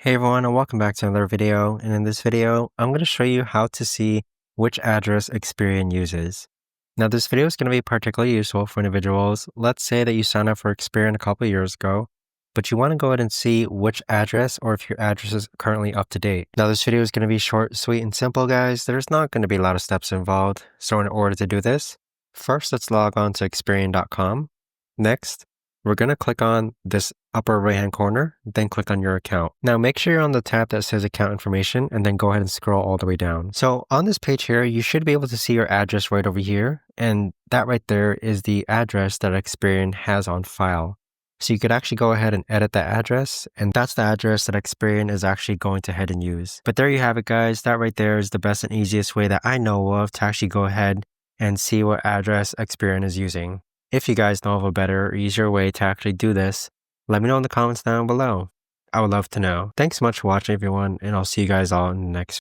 Hey everyone, and welcome back to another video. And in this video, I'm going to show you how to see which address Experian uses. Now, this video is going to be particularly useful for individuals. Let's say that you signed up for Experian a couple years ago, but you want to go ahead and see which address or if your address is currently up to date. Now, this video is going to be short, sweet, and simple, guys. There's not going to be a lot of steps involved. So in order to do this, first, let's log on to Experian.com. Next, we're going to click on this upper right hand corner, then click on your account. Now make sure you're on the tab that says account information and then go ahead and scroll all the way down. So on this page here, you should be able to see your address right over here. And that right there is the address that Experian has on file. So you could actually go ahead and edit that address, and that's the address that Experian is actually going to head and use. But there you have it, guys. That right there is the best and easiest way that I know of to actually go ahead and see what address Experian is using. If you guys know of a better or easier way to actually do this, let me know in the comments down below. I would love to know. Thanks so much for watching, everyone, and I'll see you guys all in the next video.